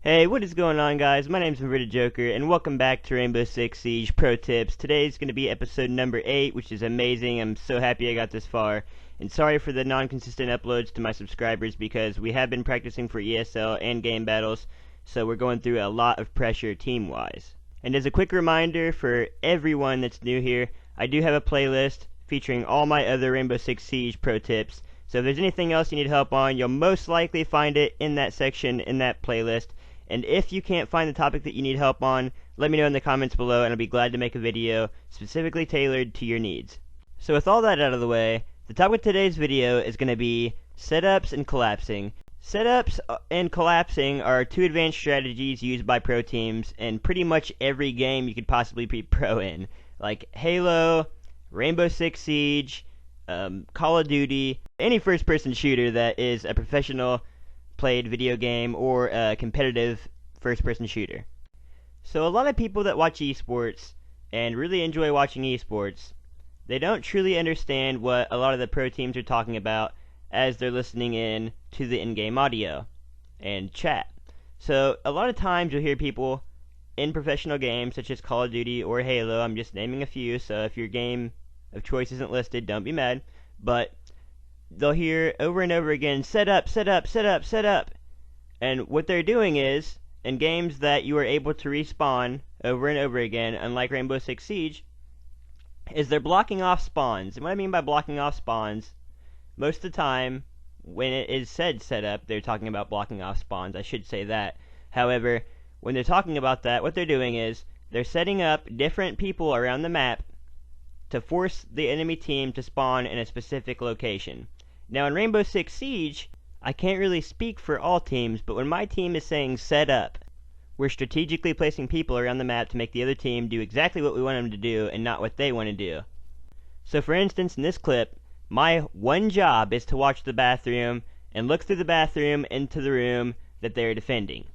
Hey, what is going on, guys? My name's Invertedjokerr, and welcome back to Rainbow Six Siege Pro Tips. Today's going to be episode number 8, which is amazing. I'm so happy I got this far. And sorry for the non-consistent uploads to my subscribers, because we have been practicing for ESL and game battles, so we're going through a lot of pressure team-wise. And as a quick reminder for everyone that's new here, I do have a playlist featuring all my other Rainbow Six Siege Pro Tips. So if there's anything else you need help on, you'll most likely find it in that section, in that playlist. And if you can't find the topic that you need help on, let me know in the comments below, and I'll be glad to make a video specifically tailored to your needs. So with all that out of the way, the topic of today's video is going to be setups and collapsing. Setups and collapsing are two advanced strategies used by pro teams in pretty much every game you could possibly be pro in. Like Halo, Rainbow Six Siege, Call of Duty, any first-person shooter that is a professional played video game or a competitive first-person shooter. So a lot of people that watch esports and really enjoy watching esports, they don't truly understand what a lot of the pro teams are talking about as they're listening in to the in-game audio and chat. So a lot of times you'll hear people in professional games such as Call of Duty or Halo, I'm just naming a few, so if your game of choice isn't listed, don't be mad, but they'll hear over and over again, set up, set up, set up, set up. And what they're doing is, in games that you are able to respawn over and over again, unlike Rainbow Six Siege, is they're blocking off spawns. And what I mean by blocking off spawns, most of the time, when it is said set up, they're talking about blocking off spawns. I should say that. However, when they're talking about that, what they're doing is, they're setting up different people around the map to force the enemy team to spawn in a specific location. Now in Rainbow Six Siege, I can't really speak for all teams, but when my team is saying set up, we're strategically placing people around the map to make the other team do exactly what we want them to do and not what they want to do. So for instance, in this clip, my one job is to watch the bathroom and look through the bathroom into the room that they're defending.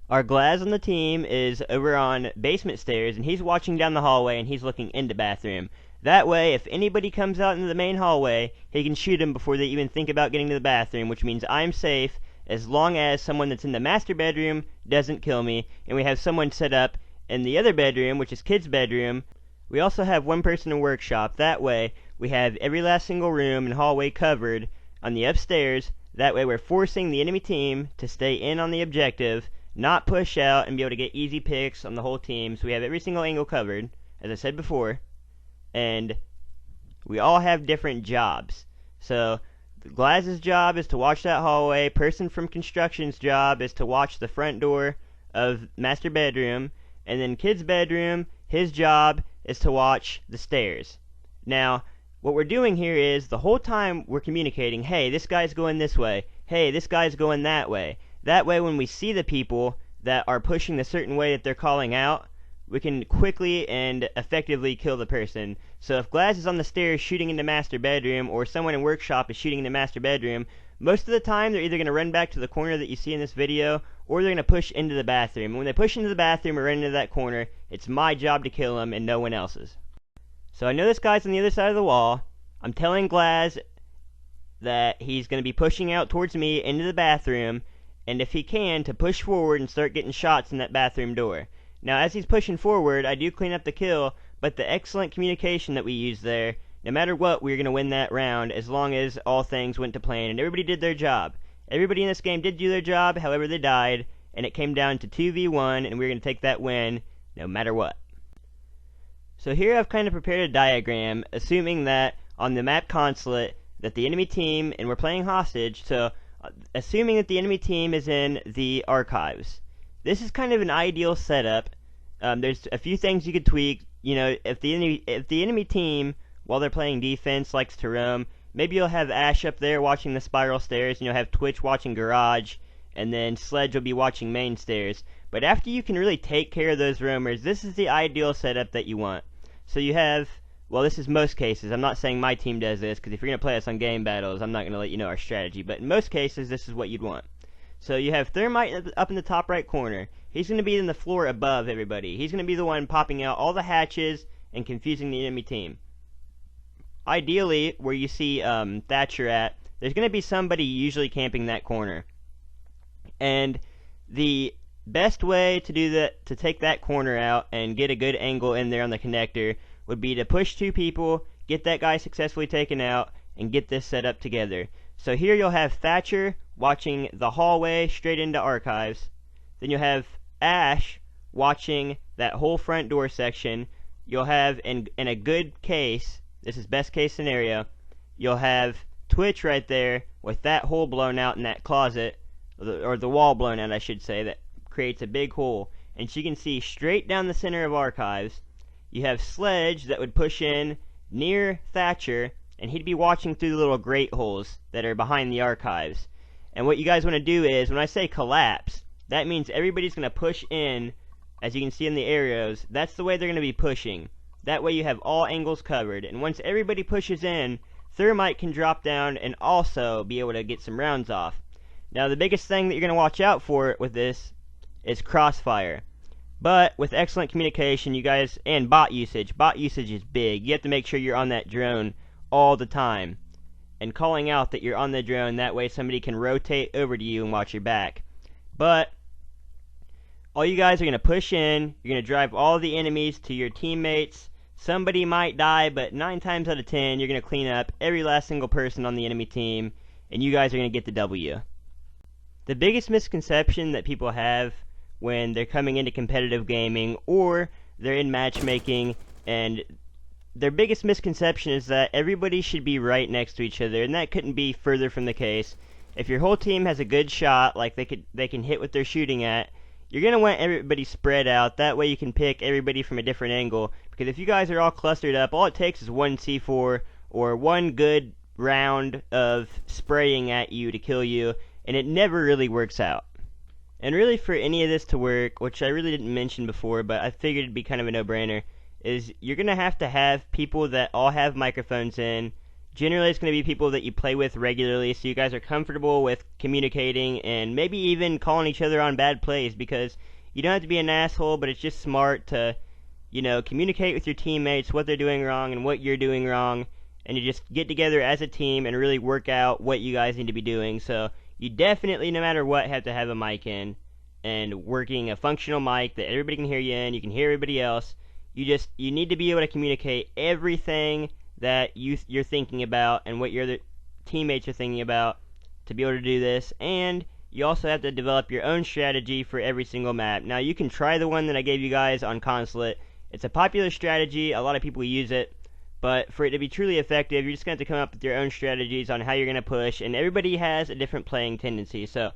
Our Glaz on the team is over on basement stairs, and he's watching down the hallway and he's looking into bathroom. That way, if anybody comes out into the main hallway, he can shoot them before they even think about getting to the bathroom, which means I'm safe as long as someone that's in the master bedroom doesn't kill me, and we have someone set up in the other bedroom, which is kid's bedroom. We also have one person in workshop. That way, we have every last single room and hallway covered on the upstairs. That way, we're forcing the enemy team to stay in on the objective, not push out and be able to get easy picks on the whole team. So we have every single angle covered, as I said before. And we all have different jobs. So Glaz's job is to watch that hallway. Person from construction's job is to watch the front door of master bedroom. And then kid's bedroom, his job is to watch the stairs. Now, what we're doing here is the whole time we're communicating, hey, this guy's going this way. Hey, this guy's going that way. That way when we see the people that are pushing the certain way that they're calling out, we can quickly and effectively kill the person. So if Glaz is on the stairs shooting into master bedroom, or someone in workshop is shooting into master bedroom, most of the time they're either going to run back to the corner that you see in this video, or they're going to push into the bathroom. And when they push into the bathroom or run into that corner, it's my job to kill them and no one else's. So I know this guy's on the other side of the wall. I'm telling Glaz that he's going to be pushing out towards me into the bathroom, and if he can, to push forward and start getting shots in that bathroom door. Now, as he's pushing forward, I do clean up the kill, but the excellent communication that we used there, no matter what, we're going to win that round as long as all things went to plan and everybody did their job. Everybody in this game did do their job, however they died, and it came down to 2v1, and we're going to take that win no matter what. So here I've kind of prepared a diagram, assuming that on the map consulate, that the enemy team, and we're playing hostage, so assuming that the enemy team is in the archives. This is kind of an ideal setup. There's a few things you could tweak. You know, if the enemy team, while they're playing defense, likes to roam, maybe you'll have Ash up there watching the spiral stairs, and you'll have Twitch watching garage, and then Sledge will be watching main stairs. But after you can really take care of those roamers, this is the ideal setup that you want. So you have, well, this is most cases. I'm not saying my team does this, because if you're going to play us on game battles, I'm not going to let you know our strategy. But in most cases, this is what you'd want. So you have Thermite up in the top right corner. He's going to be in the floor above everybody. He's going to be the one popping out all the hatches and confusing the enemy team. Ideally, where you see Thatcher there's going to be somebody usually camping that corner. And the best way to do that, to take that corner out and get a good angle in there on the connector, would be to push 2 people, get that guy successfully taken out, and get this set up together. So here you'll have Thatcher watching the hallway straight into archives. Then you'll have Ash watching that whole front door section. You'll have, in a good case, this is best case scenario, you'll have Twitch right there with that hole blown out in that closet, or the wall blown out I should say, that creates a big hole, and she can see straight down the center of archives. You have Sledge that would push in near Thatcher, and he'd be watching through the little grate holes that are behind the archives. And what you guys want to do is, when I say collapse, that means everybody's going to push in, as you can see in the arrows. That's the way they're going to be pushing. That way you have all angles covered, and once everybody pushes in, Thermite can drop down and also be able to get some rounds off. Now the biggest thing that you're going to watch out for with this is crossfire. But with excellent communication, you guys, and bot usage is big. You have to make sure you're on that drone all the time, and calling out that you're on the drone, that way somebody can rotate over to you and watch your back. But all you guys are going to push in, you're going to drive all the enemies to your teammates. Somebody might die, but 9 times out of 10 you're going to clean up every last single person on the enemy team, and you guys are going to get the W. The biggest misconception that people have when they're coming into competitive gaming, or they're in matchmaking, and their biggest misconception is that everybody should be right next to each other, and that couldn't be further from the case. If your whole team has a good shot, like they can hit what they're shooting at, you're going to want everybody spread out. That way you can pick everybody from a different angle, because if you guys are all clustered up, all it takes is one C4 or one good round of spraying at you to kill you, and it never really works out. And really, for any of this to work, which I really didn't mention before, but I figured it'd be kind of a no-brainer, is you're going to have people that all have microphones in. Generally, it's going to be people that you play with regularly, so you guys are comfortable with communicating and maybe even calling each other on bad plays, because you don't have to be an asshole, but it's just smart to, communicate with your teammates what they're doing wrong and what you're doing wrong, and you just get together as a team and really work out what you guys need to be doing. So you definitely, no matter what, have to have a mic in, and working a functional mic that everybody can hear you in, you can hear everybody else. You need to be able to communicate everything that you're thinking about and what your other teammates are thinking about to be able to do this. And you also have to develop your own strategy for every single map. Now, you can try the one that I gave you guys on Consulate. It's a popular strategy. A lot of people use it. But for it to be truly effective, you're just going to have to come up with your own strategies on how you're going to push. And everybody has a different playing tendency. So,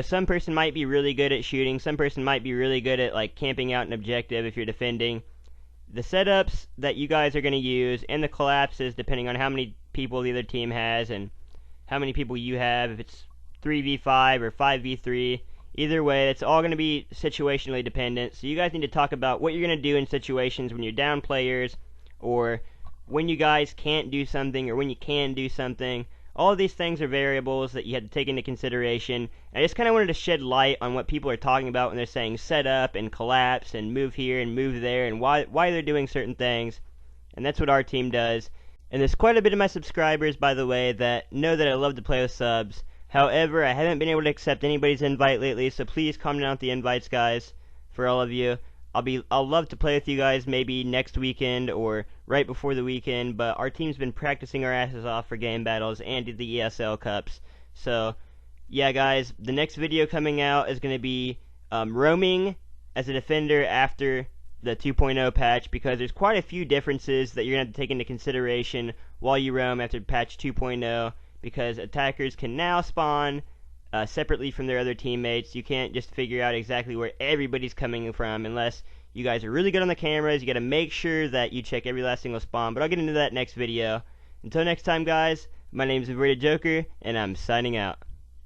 some person might be really good at shooting. Some person might be really good at, camping out an objective if you're defending. The setups that you guys are going to use, and the collapses, depending on how many people the other team has and how many people you have, if it's 3v5 or 5v3, either way, it's all going to be situationally dependent. So you guys need to talk about what you're going to do in situations when you're down players, or when you guys can't do something, or when you can do something. All of these things are variables that you have to take into consideration. I just kind of wanted to shed light on what people are talking about when they're saying set up and collapse and move here and move there, and why they're doing certain things. And that's what our team does. And there's quite a bit of my subscribers, by the way, that know that I love to play with subs. However, I haven't been able to accept anybody's invite lately, so please comment out the invites, guys, for all of you. I'll love to play with you guys maybe next weekend or right before the weekend, but our team's been practicing our asses off for game battles and the ESL Cups. So, yeah, guys, the next video coming out is going to be roaming as a defender after the 2.0 patch, because there's quite a few differences that you're going to have to take into consideration while you roam after patch 2.0, because attackers can now spawn separately from their other teammates. You can't just figure out exactly where everybody's coming from unless you guys are really good on the cameras. You got to make sure that you check every last single spawn, but I'll get into that next video. Until next time, guys, my name is Invertedjokerr, and I'm signing out.